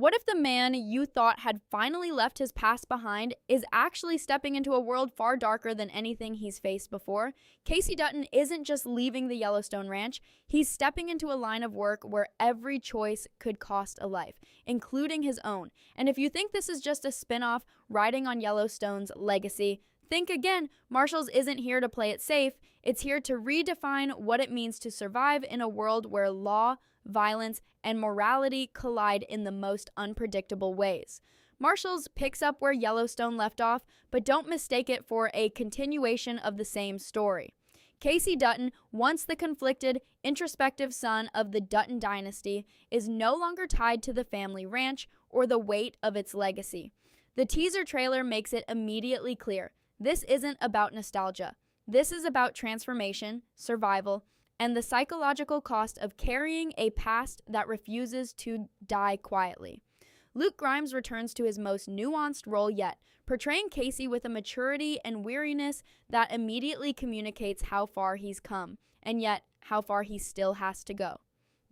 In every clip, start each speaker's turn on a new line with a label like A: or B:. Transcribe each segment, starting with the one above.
A: What if the man you thought had finally left his past behind is actually stepping into a world far darker than anything he's faced before? Casey Dutton isn't just leaving the Yellowstone Ranch, he's stepping into a line of work where every choice could cost a life, including his own. And if you think this is just a spin-off riding on Yellowstone's legacy, think again. Marshals isn't here to play it safe, it's here to redefine what it means to survive in a world where law, violence, and morality collide in the most unpredictable ways. Marshals picks up where Yellowstone left off, but don't mistake it for a continuation of the same story. Casey Dutton, once the conflicted, introspective son of the Dutton dynasty, is no longer tied to the family ranch or the weight of its legacy. The teaser trailer makes it immediately clear. This isn't about nostalgia. This is about transformation, survival, and the psychological cost of carrying a past that refuses to die quietly. Luke Grimes returns to his most nuanced role yet, portraying Casey with a maturity and weariness that immediately communicates how far he's come, and yet how far he still has to go.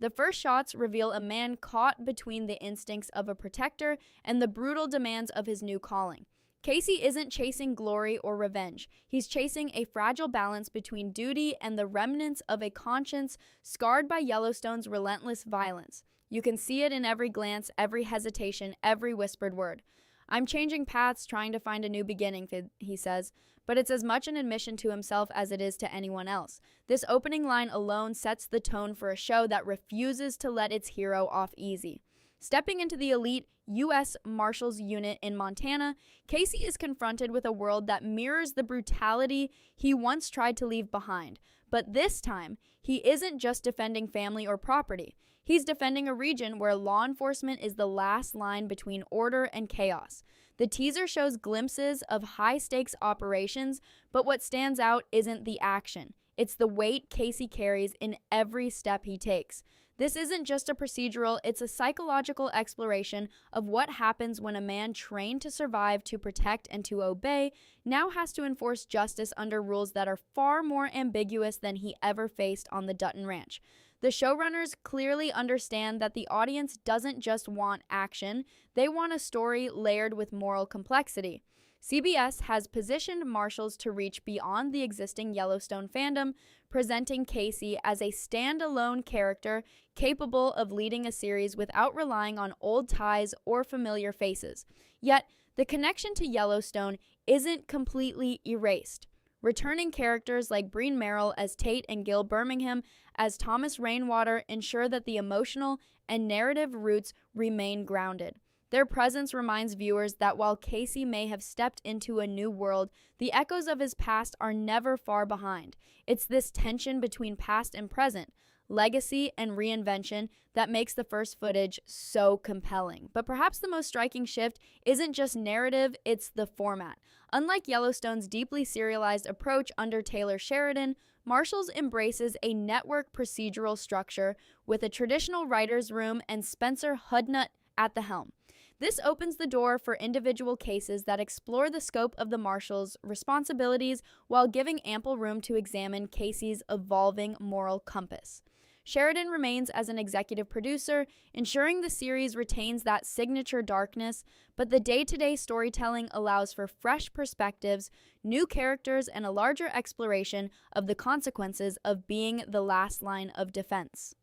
A: The first shots reveal a man caught between the instincts of a protector and the brutal demands of his new calling. Casey isn't chasing glory or revenge. He's chasing a fragile balance between duty and the remnants of a conscience scarred by Yellowstone's relentless violence. You can see it in every glance, every hesitation, every whispered word. "I'm changing paths, trying to find a new beginning," he says, but it's as much an admission to himself as it is to anyone else. This opening line alone sets the tone for a show that refuses to let its hero off easy. Stepping into the elite U.S. Marshals unit in Montana, Casey is confronted with a world that mirrors the brutality he once tried to leave behind. But this time, he isn't just defending family or property. He's defending a region where law enforcement is the last line between order and chaos. The teaser shows glimpses of high-stakes operations, but what stands out isn't the action. It's the weight Casey carries in every step he takes. This isn't just a procedural, it's a psychological exploration of what happens when a man trained to survive, to protect, and to obey now has to enforce justice under rules that are far more ambiguous than he ever faced on the Dutton Ranch. The showrunners clearly understand that the audience doesn't just want action, they want a story layered with moral complexity. CBS has positioned Marshals to reach beyond the existing Yellowstone fandom, presenting Casey as a standalone character capable of leading a series without relying on old ties or familiar faces. Yet, the connection to Yellowstone isn't completely erased. Returning characters like Breen Merrill as Tate and Gil Birmingham as Thomas Rainwater ensure that the emotional and narrative roots remain grounded. Their presence reminds viewers that while Casey may have stepped into a new world, the echoes of his past are never far behind. It's this tension between past and present, legacy and reinvention, that makes the first footage so compelling. But perhaps the most striking shift isn't just narrative, it's the format. Unlike Yellowstone's deeply serialized approach under Taylor Sheridan, Marshals embraces a network procedural structure with a traditional writer's room and Spencer Hudnut at the helm. This opens the door for individual cases that explore the scope of the Marshals' responsibilities while giving ample room to examine Casey's evolving moral compass. Sheridan remains as an executive producer, ensuring the series retains that signature darkness, but the day-to-day storytelling allows for fresh perspectives, new characters, and a larger exploration of the consequences of being the last line of defense.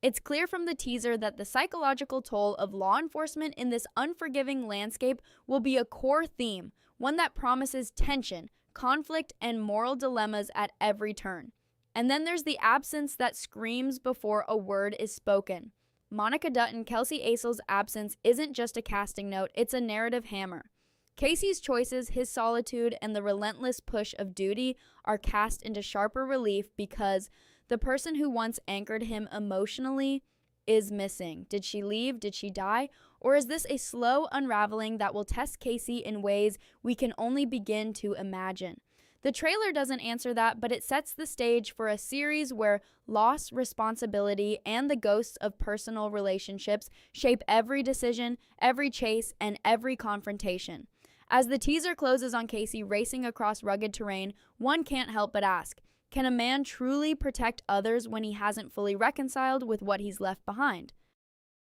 A: It's clear from the teaser that the psychological toll of law enforcement in this unforgiving landscape will be a core theme, one that promises tension, conflict, and moral dilemmas at every turn. And then there's the absence that screams before a word is spoken. Monica Dutton, Kelsey Asel's absence isn't just a casting note, it's a narrative hammer. Casey's choices, his solitude, and the relentless push of duty are cast into sharper relief because the person who once anchored him emotionally is missing. Did she leave? Did she die? Or is this a slow unraveling that will test Casey in ways we can only begin to imagine? The trailer doesn't answer that, but it sets the stage for a series where loss, responsibility, and the ghosts of personal relationships shape every decision, every chase, and every confrontation. As the teaser closes on Casey racing across rugged terrain, one can't help but ask, can a man truly protect others when he hasn't fully reconciled with what he's left behind?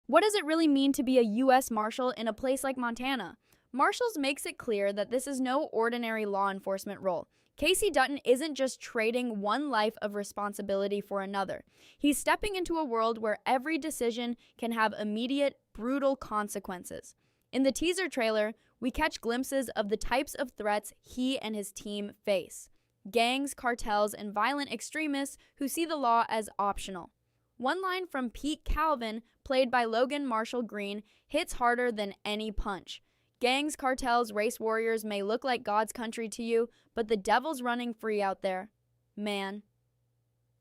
A: What does it really mean to be a U.S. Marshal in a place like Montana? Marshals makes it clear that this is no ordinary law enforcement role. Casey Dutton isn't just trading one life of responsibility for another. He's stepping into a world where every decision can have immediate, brutal consequences. In the teaser trailer, we catch glimpses of the types of threats he and his team face. Gangs, cartels, and violent extremists who see the law as optional. One line from Pete Calvin, played by Logan Marshall Green, hits harder than any punch. Gangs, cartels, race warriors may look like God's country to you, but the devil's running free out there. Man.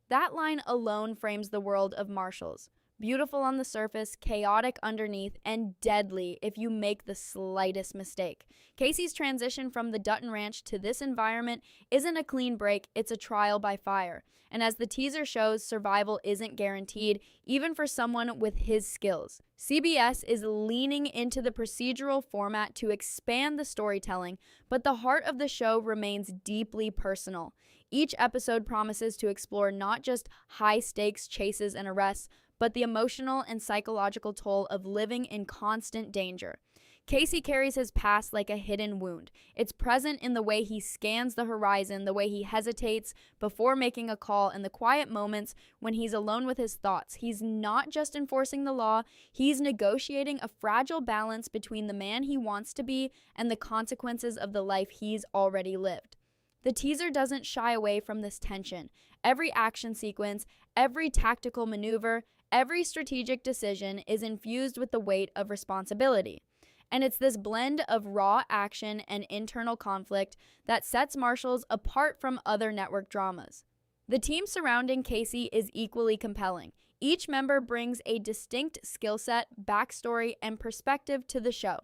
A: That line alone frames the world of Marshals. Beautiful on the surface, chaotic underneath, and deadly if you make the slightest mistake. Casey's transition from the Dutton Ranch to this environment isn't a clean break, it's a trial by fire. And as the teaser shows, survival isn't guaranteed, even for someone with his skills. CBS is leaning into the procedural format to expand the storytelling, but the heart of the show remains deeply personal. Each episode promises to explore not just high-stakes chases and arrests, but the emotional and psychological toll of living in constant danger. Casey carries his past like a hidden wound. It's present in the way he scans the horizon, the way he hesitates before making a call, and the quiet moments when he's alone with his thoughts. He's not just enforcing the law, he's negotiating a fragile balance between the man he wants to be and the consequences of the life he's already lived. The teaser doesn't shy away from this tension. Every action sequence, every tactical maneuver, every strategic decision is infused with the weight of responsibility. And it's this blend of raw action and internal conflict that sets Marshals apart from other network dramas. The team surrounding Casey is equally compelling. Each member brings a distinct skill set, backstory, and perspective to the show.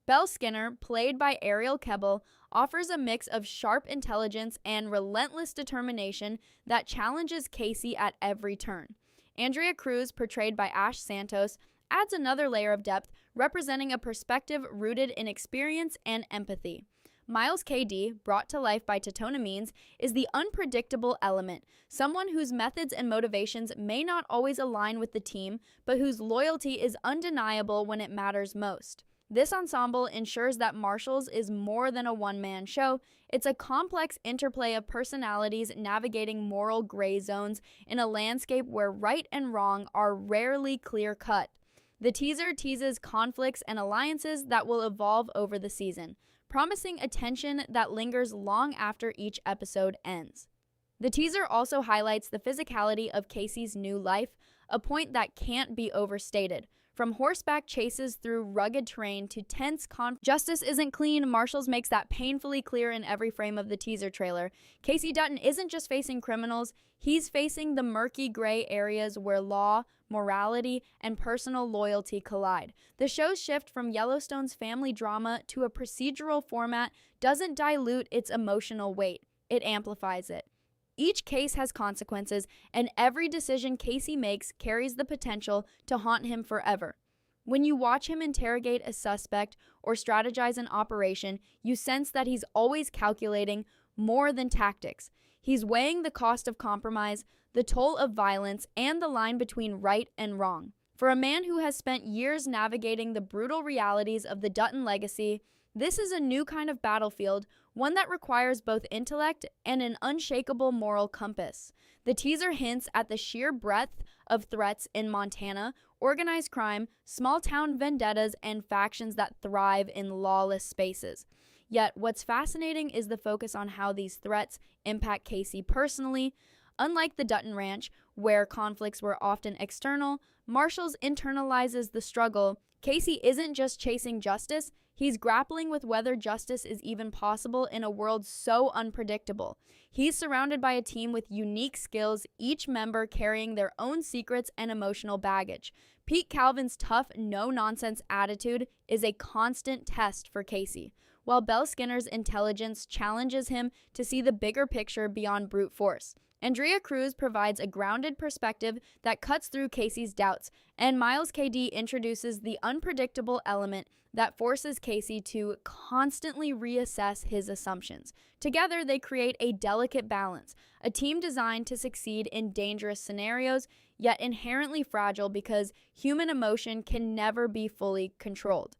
A: Belle Skinner, played by Ariel Kebbel, offers a mix of sharp intelligence and relentless determination that challenges Casey at every turn. Andrea Cruz, portrayed by Ash Santos, adds another layer of depth, representing a perspective rooted in experience and empathy. Miles K.D., brought to life by Totona Means, is the unpredictable element, someone whose methods and motivations may not always align with the team, but whose loyalty is undeniable when it matters most. This ensemble ensures that Marshals is more than a one-man show. It's a complex interplay of personalities navigating moral gray zones in a landscape where right and wrong are rarely clear-cut. The teaser teases conflicts and alliances that will evolve over the season, promising a tension that lingers long after each episode ends. The teaser also highlights the physicality of Casey's new life, a point that can't be overstated. From horseback chases through rugged terrain to tense justice isn't clean. Marshals makes that painfully clear in every frame of the teaser trailer. Casey Dutton isn't just facing criminals, he's facing the murky gray areas where law, morality, and personal loyalty collide. The show's shift from Yellowstone's family drama to a procedural format doesn't dilute its emotional weight, it amplifies it. Each case has consequences, and every decision Casey makes carries the potential to haunt him forever. When you watch him interrogate a suspect or strategize an operation, you sense that he's always calculating more than tactics. He's weighing the cost of compromise, the toll of violence, and the line between right and wrong. For a man who has spent years navigating the brutal realities of the Dutton legacy, this is a new kind of battlefield, one that requires both intellect and an unshakable moral compass. The teaser hints at the sheer breadth of threats in Montana, organized crime, small-town vendettas, and factions that thrive in lawless spaces. Yet, what's fascinating is the focus on how these threats impact Casey personally. Unlike the Dutton Ranch, where conflicts were often external, Marshals internalizes the struggle. Casey isn't just chasing justice, he's grappling with whether justice is even possible in a world so unpredictable. He's surrounded by a team with unique skills, each member carrying their own secrets and emotional baggage. Pete Calvin's tough, no-nonsense attitude is a constant test for Casey, while Belle Skinner's intelligence challenges him to see the bigger picture beyond brute force. Andrea Cruz provides a grounded perspective that cuts through Casey's doubts, and Miles K.D. introduces the unpredictable element that forces Casey to constantly reassess his assumptions. Together, they create a delicate balance, a team designed to succeed in dangerous scenarios, yet inherently fragile because human emotion can never be fully controlled.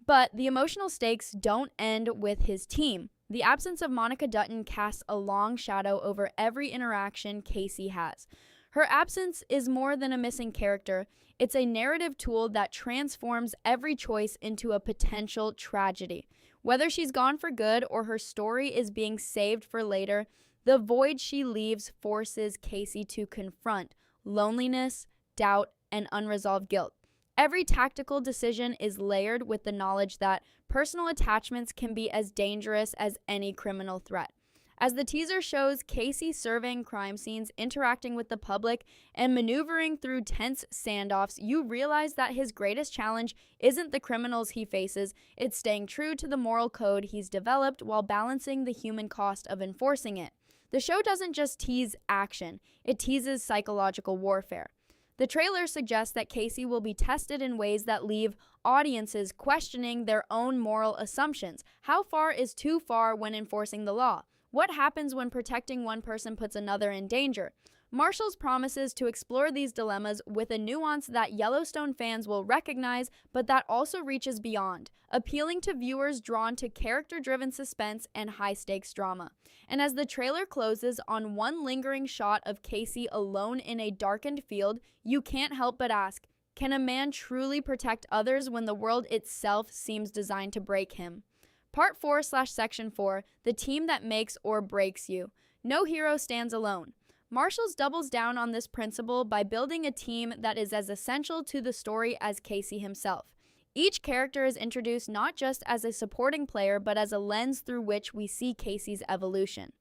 A: But the emotional stakes don't end with his team. The absence of Monica Dutton casts a long shadow over every interaction Casey has. Her absence is more than a missing character. It's a narrative tool that transforms every choice into a potential tragedy. Whether she's gone for good or her story is being saved for later, the void she leaves forces Casey to confront loneliness, doubt, and unresolved guilt. Every tactical decision is layered with the knowledge that personal attachments can be as dangerous as any criminal threat. As the teaser shows Casey surveying crime scenes, interacting with the public, and maneuvering through tense standoffs, you realize that his greatest challenge isn't the criminals he faces, it's staying true to the moral code he's developed while balancing the human cost of enforcing it. The show doesn't just tease action, it teases psychological warfare. The trailer suggests that Casey will be tested in ways that leave audiences questioning their own moral assumptions. How far is too far when enforcing the law? What happens when protecting one person puts another in danger? Marshals promises to explore these dilemmas with a nuance that Yellowstone fans will recognize, but that also reaches beyond, appealing to viewers drawn to character-driven suspense and high-stakes drama. And as the trailer closes on one lingering shot of Casey alone in a darkened field, you can't help but ask, can a man truly protect others when the world itself seems designed to break him? Part 4/Section 4, the team that makes or breaks you. No hero stands alone. Marshals doubles down on this principle by building a team that is as essential to the story as Casey himself. Each character is introduced not just as a supporting player, but as a lens through which we see Casey's evolution.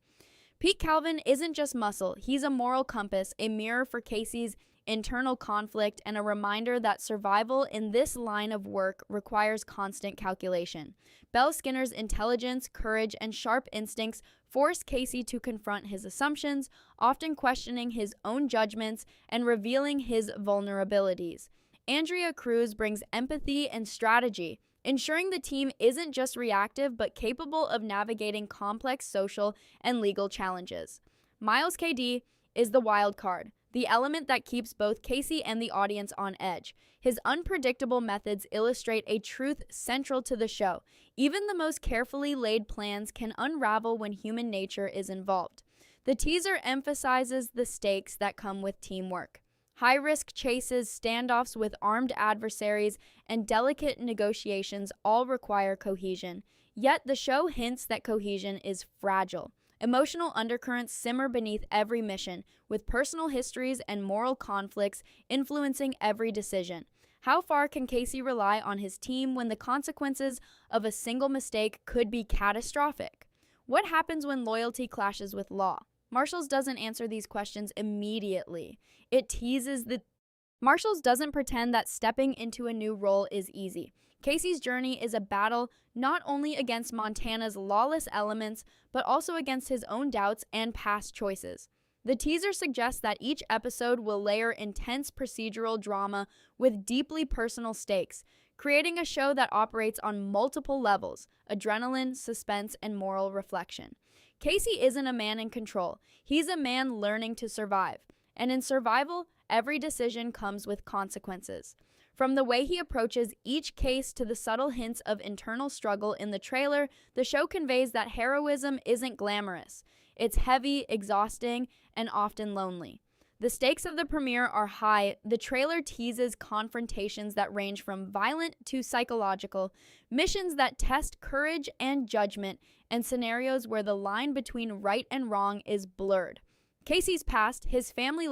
A: Pete Calvin isn't just muscle, he's a moral compass, a mirror for Casey's internal conflict, and a reminder that survival in this line of work requires constant calculation. Belle Skinner's intelligence, courage, and sharp instincts force Casey to confront his assumptions, often questioning his own judgments and revealing his vulnerabilities. Andrea Cruz brings empathy and strategy, ensuring the team isn't just reactive but capable of navigating complex social and legal challenges. Miles KD is the wild card, the element that keeps both Casey and the audience on edge. His unpredictable methods illustrate a truth central to the show. Even the most carefully laid plans can unravel when human nature is involved. The teaser emphasizes the stakes that come with teamwork. High-risk chases, standoffs with armed adversaries, and delicate negotiations all require cohesion. Yet the show hints that cohesion is fragile. Emotional undercurrents simmer beneath every mission, with personal histories and moral conflicts influencing every decision. How far can Casey rely on his team when the consequences of a single mistake could be catastrophic? What happens when loyalty clashes with law? Marshals doesn't answer these questions immediately. It teases the Marshals doesn't pretend that stepping into a new role is easy. Casey's journey is a battle not only against Montana's lawless elements, but also against his own doubts and past choices. The teaser suggests that each episode will layer intense procedural drama with deeply personal stakes, creating a show that operates on multiple levels: adrenaline, suspense, and moral reflection. Casey isn't a man in control. He's a man learning to survive. And in survival, every decision comes with consequences. From the way he approaches each case to the subtle hints of internal struggle in the trailer, the show conveys that heroism isn't glamorous. It's heavy, exhausting, and often lonely. The stakes of the premiere are high. The trailer teases confrontations that range from violent to psychological, missions that test courage and judgment, and scenarios where the line between right and wrong is blurred. Casey's past, his family